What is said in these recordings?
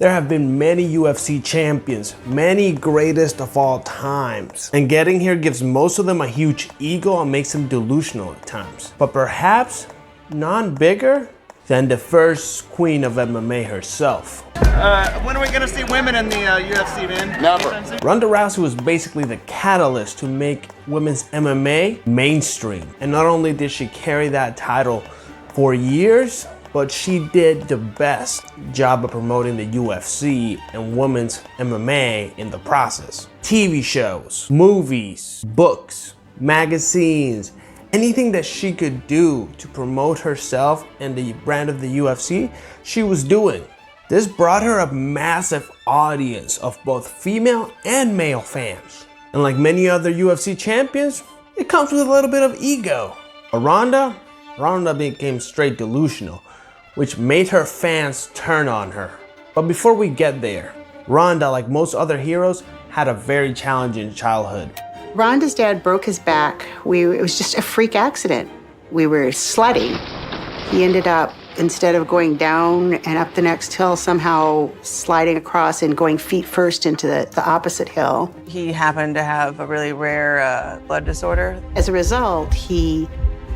There have been many UFC champions, many greatest of all times. And getting here gives most of them a huge ego and makes them delusional at times. But perhaps none bigger than the first queen of MMA herself. When are we gonna see women in the UFC, man? Never. Ronda Rousey was basically the catalyst to make women's MMA mainstream. And not only did she carry that title for years, but she did the best job of promoting the UFC and women's MMA in the process. TV shows, movies, books, magazines, anything that she could do to promote herself and the brand of the UFC, she was doing. This brought her a massive audience of both female and male fans. And like many other UFC champions, it comes with a little bit of ego. But Ronda became straight delusional, which made her fans turn on her. But before we get there, Ronda, like most other heroes, had a very challenging childhood. Ronda's dad broke his back. It was just a freak accident. We were sledding. He ended up, instead of going down and up the next hill, somehow sliding across and going feet first into the opposite hill. He happened to have a really rare blood disorder. As a result, he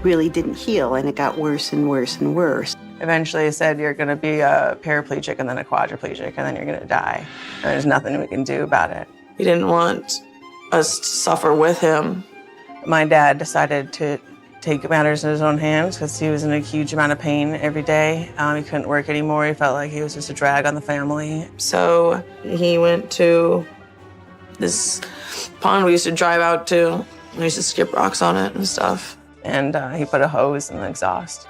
really didn't heal, and it got worse and worse and worse. Eventually he said, you're gonna be a paraplegic and then a quadriplegic and then you're gonna die. And there's nothing we can do about it. He didn't want us to suffer with him. My dad decided to take matters in his own hands because he was in a huge amount of pain every day. He couldn't work anymore. He felt like he was just a drag on the family. So he went to this pond we used to drive out to. We used to skip rocks on it and stuff. And he put a hose in the exhaust.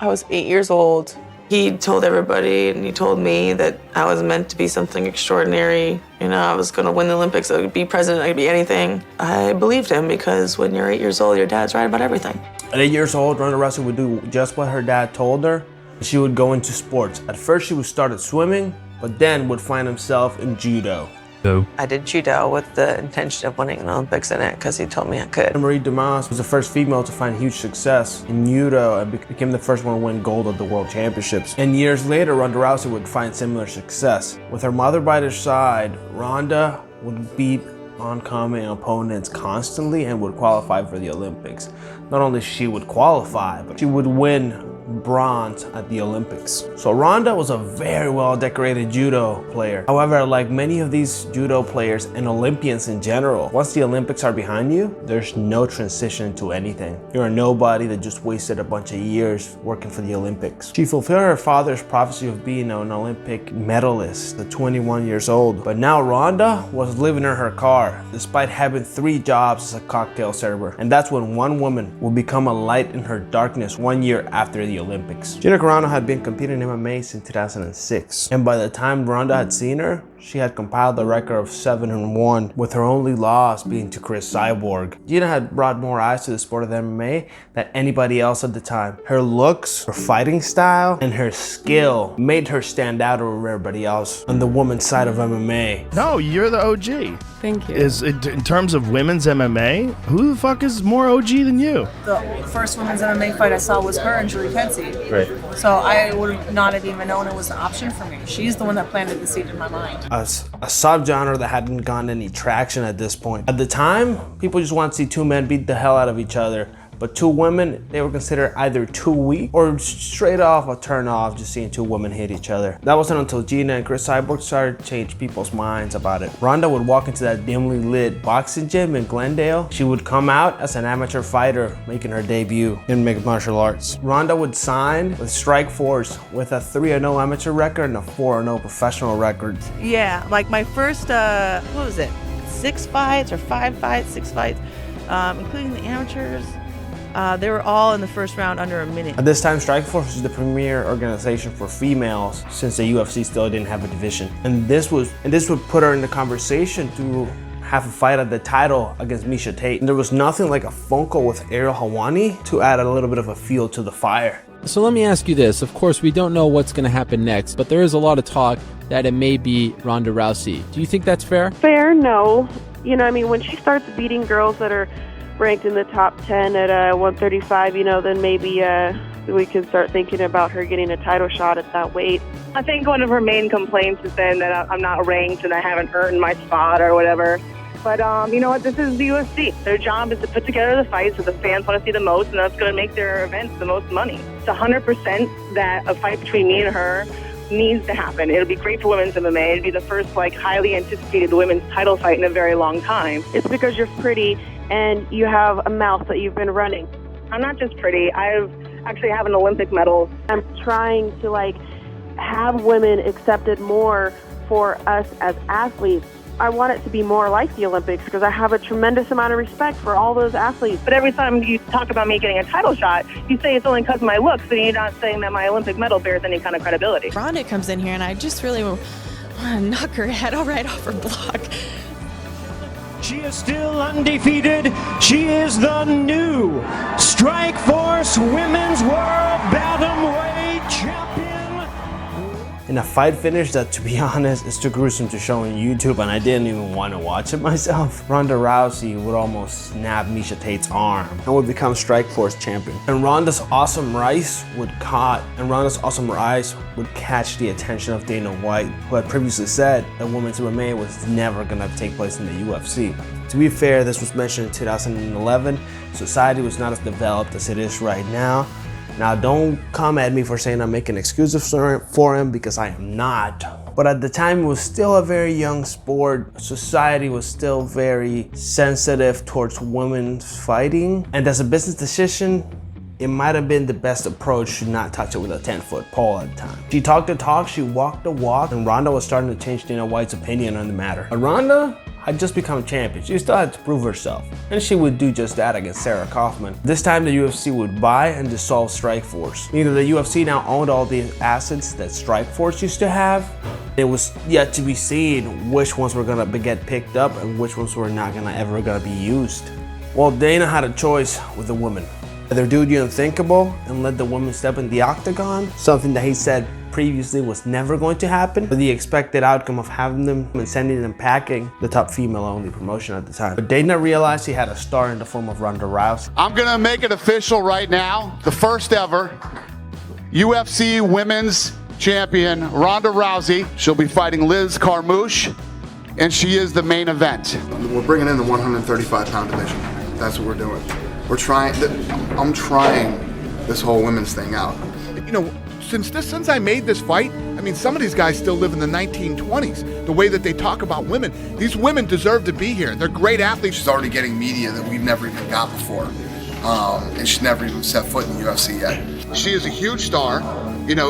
I was 8 years old. He told everybody, and he told me that I was meant to be something extraordinary. You know, I was gonna win the Olympics, I could be president, I could be anything. I believed him because when you're 8 years old, your dad's right about everything. At 8 years old, Ronda Rousey would do just what her dad told her. She would go into sports. At first, she would start at swimming, but then would find herself in judo. I did judo with the intention of winning the Olympics in it because he told me I could. Marie Dumas was the first female to find huge success in judo and became the first one to win gold at the World Championships. And years later, Ronda Rousey would find similar success. With her mother by their side, Ronda would beat oncoming opponents constantly and would qualify for the Olympics. Not only she would qualify, but she would win bronze at the Olympics. So Ronda was a very well decorated judo player. However, like many of these judo players and Olympians in general, once the Olympics are behind you, there's no transition to anything. You're a nobody that just wasted a bunch of years working for the Olympics. She fulfilled her father's prophecy of being an Olympic medalist at 21 years old. But now Ronda was living in her car, despite having 3 jobs as a cocktail server. And that's when one woman will become a light in her darkness 1 year after the Olympics. Gina Carano had been competing in MMA since 2006, and by the time Ronda had seen her, she had compiled a record of 7-1, with her only loss being to Chris Cyborg. Gina had brought more eyes to the sport of MMA than anybody else at the time. Her looks, her fighting style, and her skill made her stand out over everybody else on the women's side of MMA. No, you're the OG. Thank you. In terms of women's MMA, who the fuck is more OG than you? The first women's MMA fight I saw was her and Julie Kedzie. Right. So I would not have even known it was an option for me. She's the one that planted the seed in my mind. A subgenre that hadn't gotten any traction at this point. At the time, people just wanted to see 2 men beat the hell out of each other. But 2 women, they were considered either too weak or straight off a turn off just seeing 2 women hit each other. That wasn't until Gina and Chris Cyborg started to change people's minds about it. Ronda would walk into that dimly lit boxing gym in Glendale. She would come out as an amateur fighter, making her debut in mixed martial arts. Ronda would sign with Strikeforce with a 3-0 amateur record and a 4-0 professional record. Yeah, like my first, 6 fights or 5 fights, 6 fights, including the amateurs. They were all in the first round under a minute. At this time, Strikeforce was the premier organization for females since the UFC still didn't have a division. And this would put her in the conversation to have a fight at the title against Miesha Tate. And there was nothing like a phone call with Ariel Helwani to add a little bit of a fuel to the fire. So let me ask you this. Of course, we don't know what's going to happen next, but there is a lot of talk that it may be Ronda Rousey. Do you think that's fair? Fair, no. You know, I mean, when she starts beating girls that are ranked in the top 10 at 135, you know, then maybe we can start thinking about her getting a title shot at that weight. I think one of her main complaints has been that I'm not ranked and I haven't earned my spot or whatever. But you know what? This is the UFC. Their job is to put together the fights that the fans want to see the most, and that's going to make their events the most money. It's 100% that a fight between me and her needs to happen. It'll be great for women's MMA. It'll be the first, highly anticipated women's title fight in a very long time. It's because you're pretty and you have a mouth that you've been running. I'm not just pretty. I actually have an Olympic medal. I'm trying to, have women accepted more for us as athletes. I want it to be more like the Olympics because I have a tremendous amount of respect for all those athletes. But every time you talk about me getting a title shot, you say it's only because of my looks, and you're not saying that my Olympic medal bears any kind of credibility. Ronda comes in here, and I just really want to knock her head right off her block. She is still undefeated. She is the new Strikeforce Women's World Bantamweight Champion. In a fight finish that, to be honest, is too gruesome to show on YouTube, and I didn't even want to watch it myself. Ronda Rousey would almost snap Miesha Tate's arm and would become Strikeforce champion. And Ronda's awesome rise would catch the attention of Dana White, who had previously said that women's MMA was never gonna take place in the UFC. To be fair, this was mentioned in 2011. Society was not as developed as it is right now. Now, don't come at me for saying I'm making excuses for him, because I am not. But at the time, it was still a very young sport. Society was still very sensitive towards women's fighting. And as a business decision, it might have been the best approach to not touch it with a 10-foot pole at the time. She talked the talk, she walked the walk, and Ronda was starting to change Dana White's opinion on the matter. But Ronda had just become champion. She still had to prove herself, and she would do just that against Sarah Kaufman. This time, the UFC would buy and dissolve Strikeforce. Meaning the UFC now owned all the assets that Strikeforce used to have. It was yet to be seen which ones were gonna get picked up and which ones were not ever gonna be used. Well, Dana had a choice with the women. Either do the unthinkable and let the women step in the octagon, something that he said previously was never going to happen, or the expected outcome of having them and sending them packing, the top female-only promotion at the time. But Dana realized he had a star in the form of Ronda Rousey. I'm gonna make it official right now. The first ever UFC Women's Champion, Ronda Rousey. She'll be fighting Liz Carmouche, and she is the main event. We're bringing in the 135-pound division. That's what we're doing. I'm trying this whole women's thing out. Since I made this fight, some of these guys still live in the 1920s. The way that they talk about women, these women deserve to be here. They're great athletes. She's already getting media that we've never even got before, and she's never even set foot in the UFC yet. She is a huge star.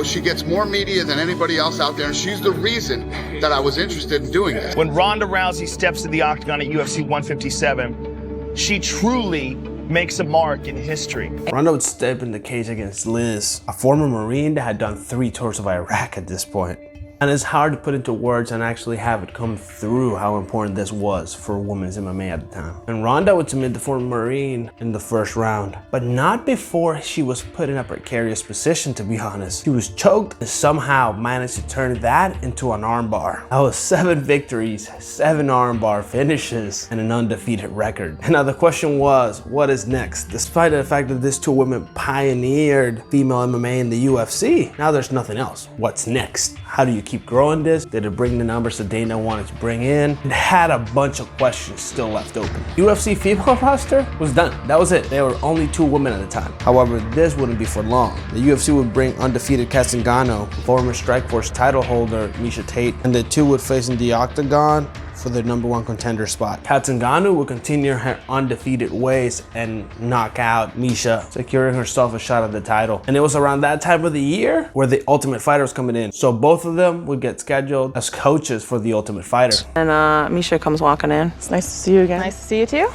She gets more media than anybody else out there, and she's the reason that I was interested in doing this. When Ronda Rousey steps to the octagon at UFC 157, she truly makes a mark in history. Ronda would step in the cage against Liz, a former Marine that had done 3 tours of Iraq at this point. And it's hard to put into words and actually have it come through how important this was for women's MMA at the time. And Ronda would submit the former Marine in the first round, but not before she was put in a precarious position, to be honest. She was choked and somehow managed to turn that into an armbar. That was 7 victories, 7 armbar finishes, and an undefeated record. And now the question was, what is next? Despite the fact that these 2 women pioneered female MMA in the UFC, now there's nothing else. What's next? How do you keep growing this? Did it bring the numbers that Dana wanted to bring in? It had a bunch of questions still left open. UFC female roster was done. That was it. There were only 2 women at the time. However, this wouldn't be for long. The UFC would bring undefeated Kat Zingano, former Strikeforce title holder Miesha Tate, and the 2 would face in the octagon for the #1 contender spot. Kat Zingano would continue her undefeated ways and knock out Miesha, securing herself a shot at the title. And it was around that time of the year where the Ultimate Fighter was coming in. So both of them would get scheduled as coaches for the Ultimate Fighter. And Miesha comes walking in. It's nice to see you again. Nice to see you too.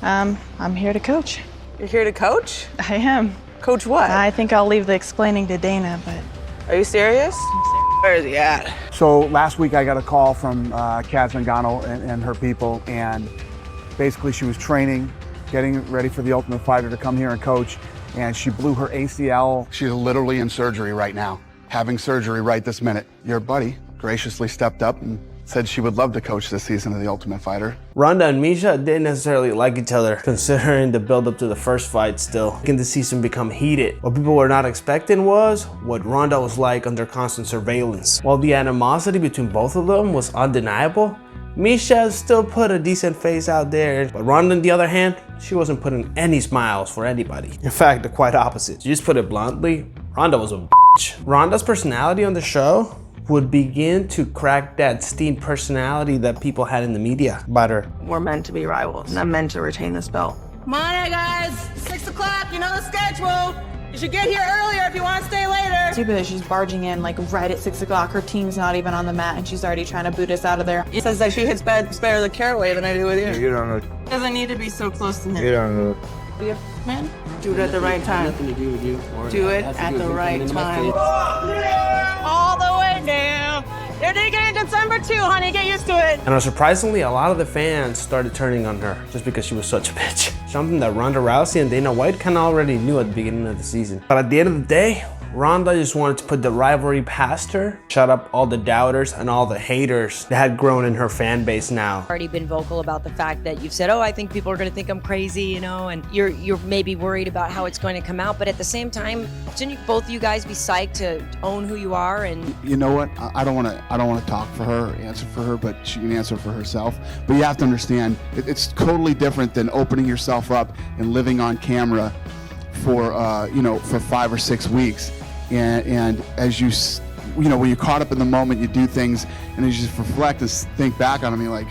I'm here to coach. You're here to coach? I am. Coach what? I think I'll leave the explaining to Dana, but... Are you serious? Where is he at? So last week I got a call from Kat Zingano and her people, and basically she was training, getting ready for the Ultimate Fighter to come here and coach, and she blew her ACL. She's literally in surgery right now, having surgery right this minute. Your buddy graciously stepped up and said she would love to coach this season of The Ultimate Fighter. Ronda and Misha didn't necessarily like each other, considering the build-up to the first fight still, making the season become heated. What people were not expecting was what Ronda was like under constant surveillance. While the animosity between both of them was undeniable, Misha still put a decent face out there, but Ronda on the other hand, she wasn't putting any smiles for anybody. In fact, the quite opposite. To just put it bluntly, Ronda was a bitch. Ronda's personality on the show would begin to crack that steamed personality that people had in the media about her. We're meant to be rivals, and I'm meant to retain this belt. Come on, guys. 6 o'clock. You know the schedule. You should get here earlier if you want to stay later. Stupid that she's barging in like right at 6 o'clock. Her team's not even on the mat and she's already trying to boot us out of there. It says that she hits better the caraway than I do with you. You don't know. Doesn't need to be so close to him. You don't know. Man, do it at the right time. Nothing to do with you. Do it at the right time. All the way down. They're digging in December 2, honey. Get used to it. And surprisingly, a lot of the fans started turning on her just because she was such a bitch. Something that Ronda Rousey and Dana White kind of already knew at the beginning of the season. But at the end of the day, Ronda just wanted to put the rivalry past her, shut up all the doubters and all the haters that had grown in her fan base now. Already been vocal about the fact that you've said, oh, I think people are going to think I'm crazy, you know, and you're maybe worried about how it's going to come out. But at the same time, shouldn't both of you guys be psyched to own who you are? And you know what? I don't want to talk for her, answer for her, but she can answer for herself. But you have to understand, it's totally different than opening yourself up and living on camera for for 5 or 6 weeks. And as you when you're caught up in the moment, you do things, and as you just reflect and think back on them, you're like,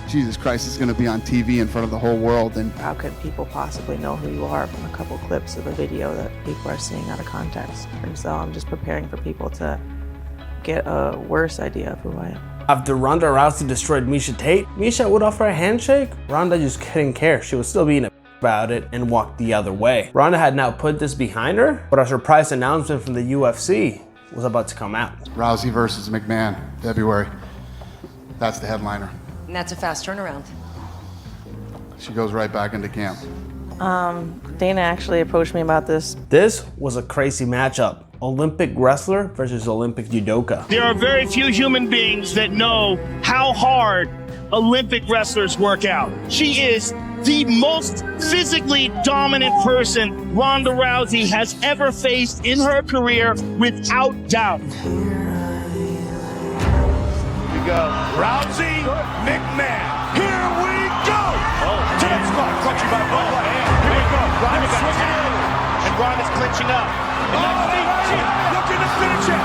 Jesus Christ, this is going to be on TV in front of the whole world. And how could people possibly know who you are from a couple clips of a video that people are seeing out of context? And so I'm just preparing for people to get a worse idea of who I am. After Ronda Rousey destroyed Misha Tate, Misha would offer a handshake. Ronda just didn't care. She was still being a about it and walked the other way. Ronda had now put this behind her, but a surprise announcement from the UFC was about to come out. Rousey versus McMahon, February. That's the headliner. And that's a fast turnaround. She goes right back into camp. Dana actually approached me about this. This was a crazy matchup. Olympic wrestler versus Olympic judoka. There are very few human beings that know how hard Olympic wrestlers work out. She is the most physically dominant person Ronda Rousey has ever faced in her career, without doubt. Here we go. Rousey, McMahon. Here we go. To the spot. Clutching by both hands. Here we go. Ronda swinging early. And Ronda's clinching up. Looking to finish it.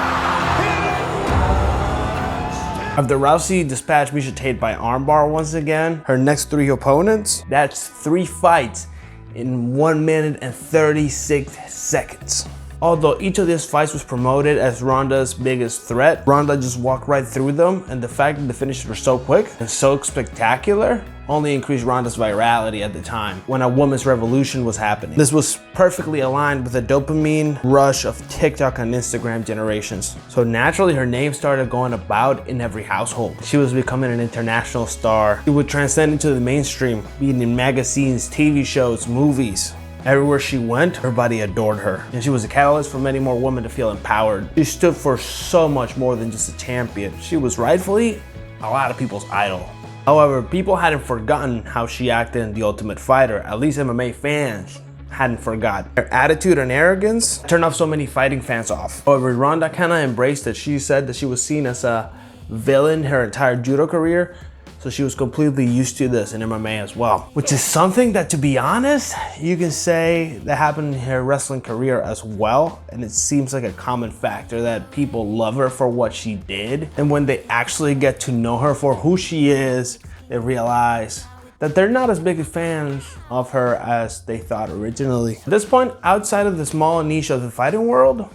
After Rousey dispatched Misha Tate by armbar once again, her next 3 opponents, that's 3 fights in 1 minute and 36 seconds. Although each of these fights was promoted as Ronda's biggest threat, Ronda just walked right through them, and the fact that the finishes were so quick and so spectacular only increased Ronda's virality at the time, when a women's revolution was happening. This was perfectly aligned with the dopamine rush of TikTok and Instagram generations. So naturally, her name started going about in every household. She was becoming an international star. She would transcend into the mainstream, being in magazines, TV shows, movies. Everywhere she went, everybody adored her, and she was a catalyst for many more women to feel empowered. She stood for so much more than just a champion. She was rightfully a lot of people's idol. However, people hadn't forgotten how she acted in The Ultimate Fighter. At least MMA fans hadn't forgotten. Her attitude and arrogance turned off so many fighting fans off. However, Ronda kind of embraced it. She said that she was seen as a villain her entire judo career, so she was completely used to this in MMA as well. Which is something that, to be honest, you can say that happened in her wrestling career as well. And it seems like a common factor that people love her for what she did. And when they actually get to know her for who she is, they realize that they're not as big fans of her as they thought originally. At this point, outside of the small niche of the fighting world,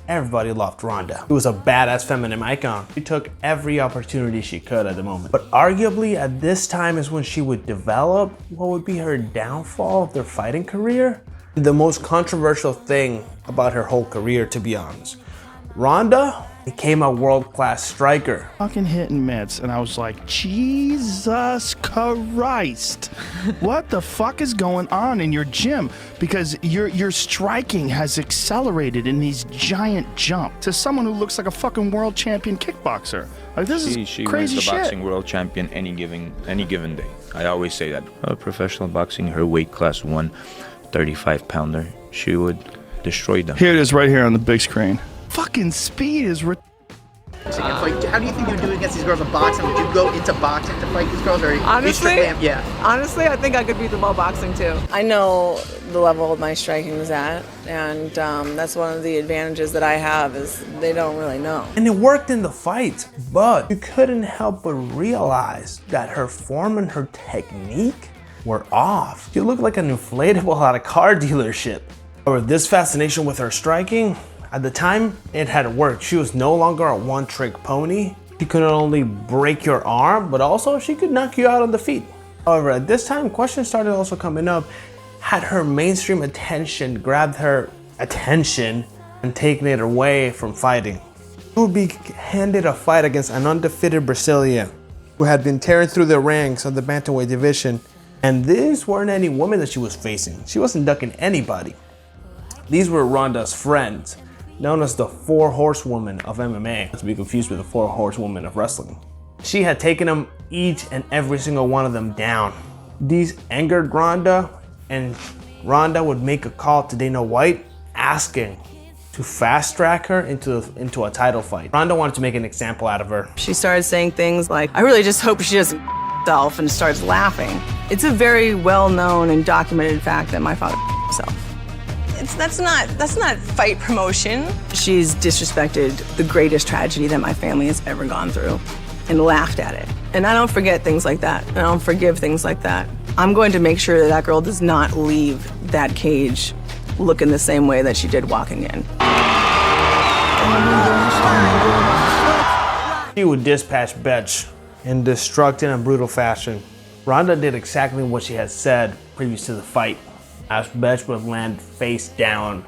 everybody loved Ronda. She was a badass feminine icon. She took every opportunity she could at the moment. But arguably at this time is when she would develop what would be her downfall of their fighting career. The most controversial thing about her whole career, to be honest. Ronda became a world-class striker. Fucking hitting mitts, and I was like, Jesus Christ. What the fuck is going on in your gym? Because your striking has accelerated in these giant jumps to someone who looks like a fucking world champion kickboxer. Like, this is She crazy wins the shit. boxing world champion any given day. I always say that. Professional boxing, her weight class 135 pounder, she would destroy them. Here it is right here on the big screen. Fucking speed is How do you think you would do against these girls in boxing? Would you go into boxing to fight these girls, or Honestly, yeah? Honestly, I think I could beat them all boxing too. I know the level my striking is at, and that's one of the advantages that I have is they don't really know. And it worked in the fights, but you couldn't help but realize that her form and her technique were off. She looked like an inflatable at a car dealership. However, this fascination with her striking, at the time, it had worked. She was no longer a one-trick pony. She could not only break your arm, but also she could knock you out on the feet. However, at this time, questions started also coming up. Had her mainstream attention grabbed her attention and taken it away from fighting? She would be handed a fight against an undefeated Brazilian who had been tearing through the ranks of the bantamweight division. And these weren't any women that she was facing. She wasn't ducking anybody. These were Ronda's friends, known as the Four Horsewomen of MMA, not to be confused with the Four Horsewomen of wrestling. She had taken them each and every single one of them down. These angered Ronda, and Ronda would make a call to Dana White asking to fast track her into a title fight. Ronda wanted to make an example out of her. She started saying things like, I really just hope she doesn't herself, and starts laughing. It's a very well-known and documented fact that my father himself. That's not fight promotion. She's disrespected the greatest tragedy that my family has ever gone through and laughed at it. And I don't forget things like that. And I don't forgive things like that. I'm going to make sure that that girl does not leave that cage looking the same way that she did walking in. She would dispatch Betch in destructive and brutal fashion. Ronda did exactly what she had said previous to the fight, as Betch would land face down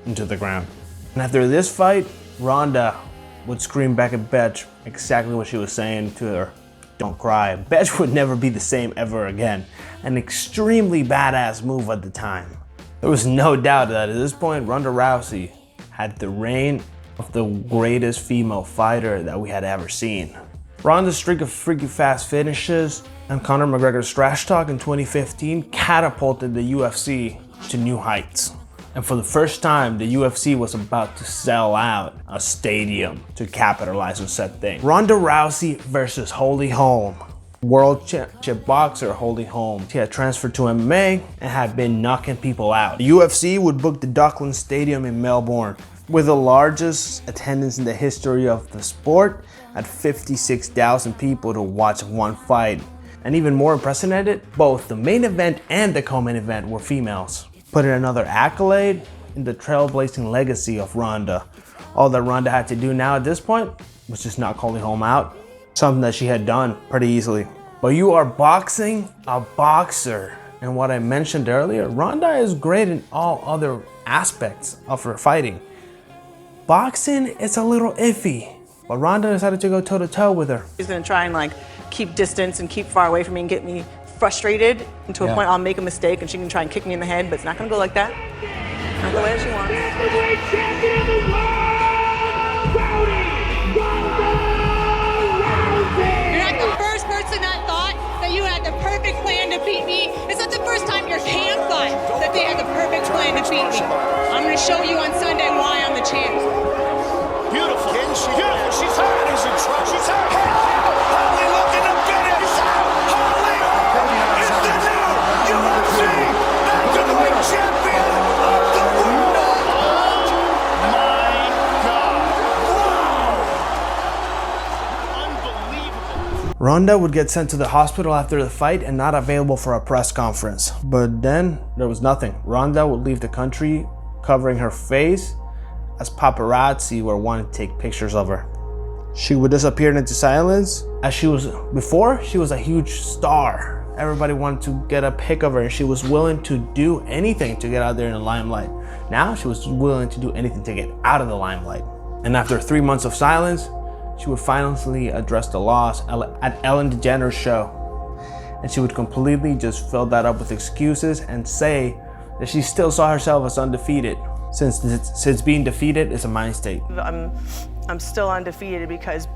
into the ground. And after this fight, Ronda would scream back at Betch exactly what she was saying to her. Don't cry. Betch would never be the same ever again. An extremely badass move at the time. There was no doubt that at this point, Ronda Rousey had the reign of the greatest female fighter that we had ever seen. Ronda's streak of freaky fast finishes and Conor McGregor's trash talk in 2015 catapulted the UFC to new heights. And for the first time, the UFC was about to sell out a stadium to capitalize on said thing. Ronda Rousey versus Holly Holm. World Championship boxer Holly Holm. She had transferred to MMA and had been knocking people out. The UFC would book the Docklands Stadium in Melbourne with the largest attendance in the history of the sport at 56,000 people to watch one fight. And even more unprecedented, both the main event and the co-main event were females. Putting another accolade in the trailblazing legacy of Ronda. All that Ronda had to do now at this point was just knock Holly Holm out. Something that she had done pretty easily. But you are boxing a boxer. And what I mentioned earlier, Ronda is great in all other aspects of her fighting. Boxing is a little iffy, but Ronda decided to go toe-to-toe with her. She's gonna try and keep distance and keep far away from me and get me frustrated, and to a point I'll make a mistake and she can try and kick me in the head, but it's not gonna go like that. Not the way she wants. You're not the first person that thought that you had the perfect plan to beat me. It's not the first time your camp thought that they had the perfect plan to beat me. I'm gonna show you on Sunday why I'm the champ. Beautiful. Beautiful. She's hurt. She's hurt. Holly looking to finish. Holly is the new UFC bantamweight champion of the world. Oh my God. Wow. Unbelievable. Ronda would get sent to the hospital after the fight and not available for a press conference. But then there was nothing. Ronda would leave the country covering her face as paparazzi were wanting to take pictures of her. She would disappear into silence. As she was before, she was a huge star. Everybody wanted to get a pic of her and she was willing to do anything to get out there in the limelight. Now she was willing to do anything to get out of the limelight. And after 3 months of silence, she would finally address the loss at Ellen DeGeneres' show. And she would completely just fill that up with excuses and say that she still saw herself as undefeated, since being defeated is a mind state. I'm still undefeated because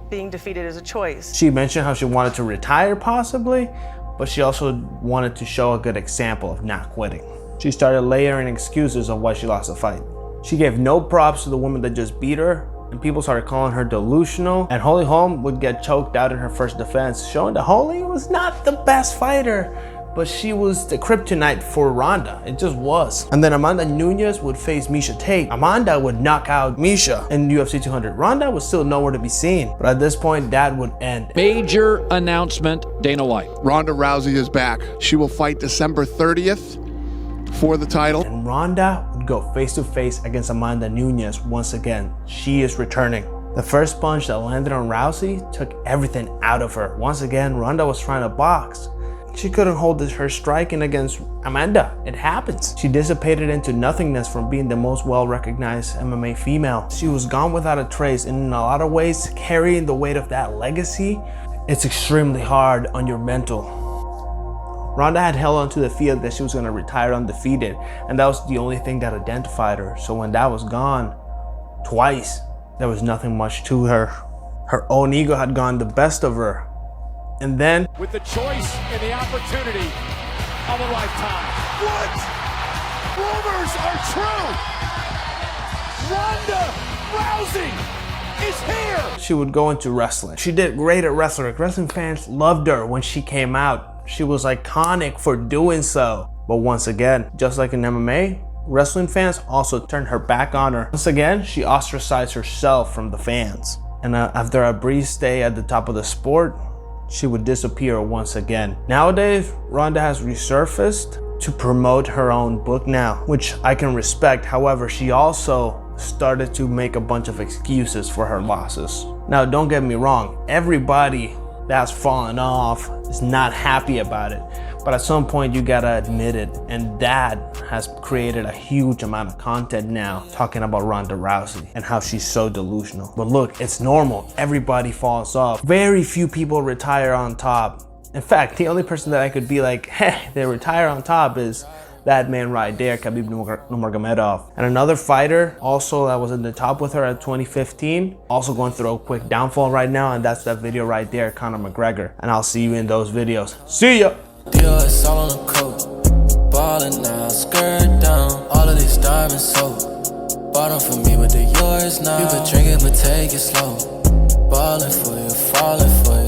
being defeated is a choice. She mentioned how she wanted to retire possibly, but she also wanted to show a good example of not quitting. She started layering excuses of why she lost the fight. She gave no props to the woman that just beat her, and people started calling her delusional, and Holly Holm would get choked out in her first defense, showing that Holly was not the best fighter, but she was the kryptonite for Ronda. It just was. And then Amanda Nunes would face Miesha Tate. Amanda would knock out Miesha in UFC 200. Ronda was still nowhere to be seen, but at this point, that would end. Major announcement, Dana White. Ronda Rousey is back. She will fight December 30th for the title. And Ronda would go face to face against Amanda Nunes once again. She is returning. The first punch that landed on Rousey took everything out of her. Once again, Ronda was trying to box. She couldn't hold her striking against Amanda. It happens. She dissipated into nothingness from being the most well-recognized MMA female. She was gone without a trace, and in a lot of ways, carrying the weight of that legacy, it's extremely hard on your mental. Ronda had held onto the fear that she was going to retire undefeated, and that was the only thing that identified her. So when that was gone, twice, there was nothing much to her. Her own ego had gone the best of her. And then, with the choice and the opportunity of a lifetime. What? Rumors are true. Ronda Rousey is here. She would go into wrestling. She did great at wrestling. Wrestling fans loved her when she came out. She was iconic for doing so. But once again, just like in MMA, wrestling fans also turned her back on her. Once again, she ostracized herself from the fans. And after a brief stay at the top of the sport, she would disappear once again. Nowadays, Ronda has resurfaced to promote her own book now, which I can respect. However, she also started to make a bunch of excuses for her losses. Now, don't get me wrong, everybody that's fallen off is not happy about it. But at some point, you gotta admit it. And that has created a huge amount of content now talking about Ronda Rousey and how she's so delusional. But look, it's normal. Everybody falls off. Very few people retire on top. In fact, the only person that I could be like, hey, they retire on top is that man right there, Khabib Nurmagomedov. And another fighter also that was in the top with her at 2015, also going through a quick downfall right now, and that's that video right there, Conor McGregor. And I'll see you in those videos. See ya! It's all on the coat, ballin' now, skirt down, all of these diamonds sold. Bought 'em for me, but they're yours now. You could drink it, but take it slow. Ballin' for you, fallin' for you.